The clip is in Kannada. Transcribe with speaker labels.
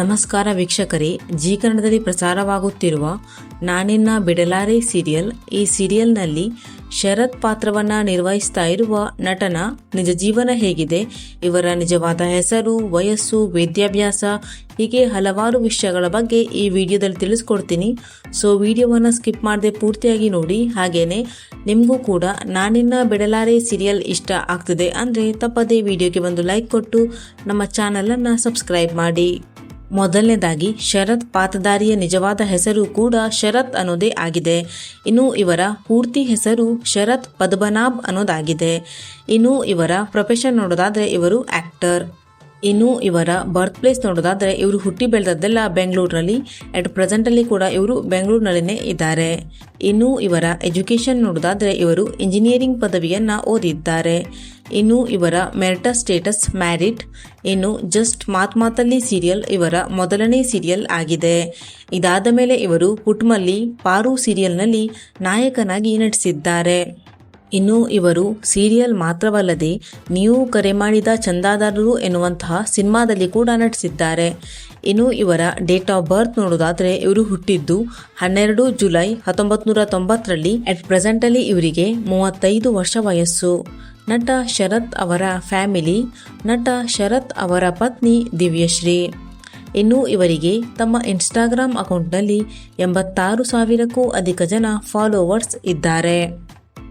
Speaker 1: ನಮಸ್ಕಾರ ವೀಕ್ಷಕರೇ, ಜಿ ಕನ್ನಡದಲ್ಲಿ ಪ್ರಸಾರವಾಗುತ್ತಿರುವ ನಾನಿನ್ನ ಬಿಡಲಾರೆ ಸೀರಿಯಲ್. ಈ ಸೀರಿಯಲ್ನಲ್ಲಿ ಶರತ್ ಪಾತ್ರವನ್ನು ನಿರ್ವಹಿಸ್ತಾ ಇರುವ ನಟನ ನಿಜ ಜೀವನ ಹೇಗಿದೆ, ಇವರ ನಿಜವಾದ ಹೆಸರು, ವಯಸ್ಸು, ವಿದ್ಯಾಭ್ಯಾಸ ಹೀಗೆ ಹಲವಾರು ವಿಷಯಗಳ ಬಗ್ಗೆ ಈ ವಿಡಿಯೋದಲ್ಲಿ ತಿಳಿಸ್ಕೊಡ್ತೀನಿ. ಸೊ ವಿಡಿಯೋವನ್ನು ಸ್ಕಿಪ್ ಮಾಡದೆ ಪೂರ್ತಿಯಾಗಿ ನೋಡಿ. ಹಾಗೇನೆ ನಿಮಗೂ ಕೂಡ ನಾನಿನ್ನ ಬಿಡಲಾರೆ ಸೀರಿಯಲ್ ಇಷ್ಟ ಆಗ್ತಿದೆ ಅಂದರೆ ತಪ್ಪದೇ ವಿಡಿಯೋಗೆ ಒಂದು ಲೈಕ್ ಕೊಟ್ಟು ನಮ್ಮ ಚಾನಲನ್ನು ಸಬ್ಸ್ಕ್ರೈಬ್ ಮಾಡಿ. ಮೊದಲನೇದಾಗಿ ಶರತ್ ಪಾತ್ರಧಾರಿಯ ನಿಜವಾದ ಹೆಸರು ಕೂಡ ಶರತ್ ಅನ್ನೋದೇ ಆಗಿದೆ. ಇನ್ನು ಇವರ ಪೂರ್ತಿ ಹೆಸರು ಶರತ್ ಪದ್ಮನಾಭ್ ಅನ್ನೋದಾಗಿದೆ. ಇನ್ನು ಇವರ ಪ್ರೊಫೆಷನ್ ನೋಡೋದಾದ್ರೆ ಇವರು ಆಕ್ಟರ್. ಇನ್ನು ಇವರ ಬರ್ತ್ ಪ್ಲೇಸ್ ನೋಡೋದಾದ್ರೆ ಇವರು ಹುಟ್ಟಿ ಬೆಳೆದದ್ದೆಲ್ಲ ಬೆಂಗಳೂರಿನಲ್ಲಿ. ಅಟ್ ಪ್ರೆಸೆಂಟಲ್ಲಿ ಕೂಡ ಇವರು ಬೆಂಗಳೂರಿನಲ್ಲಿನೇ ಇದ್ದಾರೆ. ಇನ್ನು ಇವರ ಎಜುಕೇಷನ್ ನೋಡೋದಾದ್ರೆ ಇವರು ಇಂಜಿನಿಯರಿಂಗ್ ಪದವಿಯನ್ನ ಓದಿದ್ದಾರೆ. ಇನ್ನು ಇವರ ಮೆರಿಟಲ್ ಸ್ಟೇಟಸ್ ಮ್ಯಾರಿಡ್. ಇನ್ನು ಜಸ್ಟ್ ಮಾತಲ್ಲಿ ಸೀರಿಯಲ್ ಇವರ ಮೊದಲನೇ ಸೀರಿಯಲ್ ಆಗಿದೆ. ಇದಾದ ಮೇಲೆ ಇವರು ಪುಟ್ಮಲ್ಲಿ ಪಾರು ಸೀರಿಯಲ್ನಲ್ಲಿ ನಾಯಕನಾಗಿ ನಟಿಸಿದ್ದಾರೆ. ಇನ್ನು ಇವರು ಸೀರಿಯಲ್ ಮಾತ್ರವಲ್ಲದೆ ನೀವು ಕರೆ ಮಾಡಿದ ಚಂದಾದಾರರು ಎನ್ನುವಂತಹ ಸಿನಿಮಾದಲ್ಲಿ ಕೂಡ ನಟಿಸಿದ್ದಾರೆ. ಇನ್ನು ಇವರ ಡೇಟ್ ಆಫ್ ಬರ್ತ್ ನೋಡೋದಾದರೆ ಇವರು ಹುಟ್ಟಿದ್ದು 12 ಜುಲೈ 1990ರಲ್ಲಿ. ಅಟ್ ಪ್ರೆಸೆಂಟಲ್ಲಿ ಇವರಿಗೆ 35 ವರ್ಷ ವಯಸ್ಸು. ನಟ ಶರತ್ ಅವರ ಫ್ಯಾಮಿಲಿ: ನಟ ಶರತ್ ಅವರ ಪತ್ನಿ ದಿವ್ಯಶ್ರೀ. ಇನ್ನು ಇವರಿಗೆ ತಮ್ಮ ಇನ್ಸ್ಟಾಗ್ರಾಮ್ ಅಕೌಂಟ್ನಲ್ಲಿ 86,000ಕ್ಕೂ ಅಧಿಕ ಜನ ಫಾಲೋವರ್ಸ್ ಇದ್ದಾರೆ.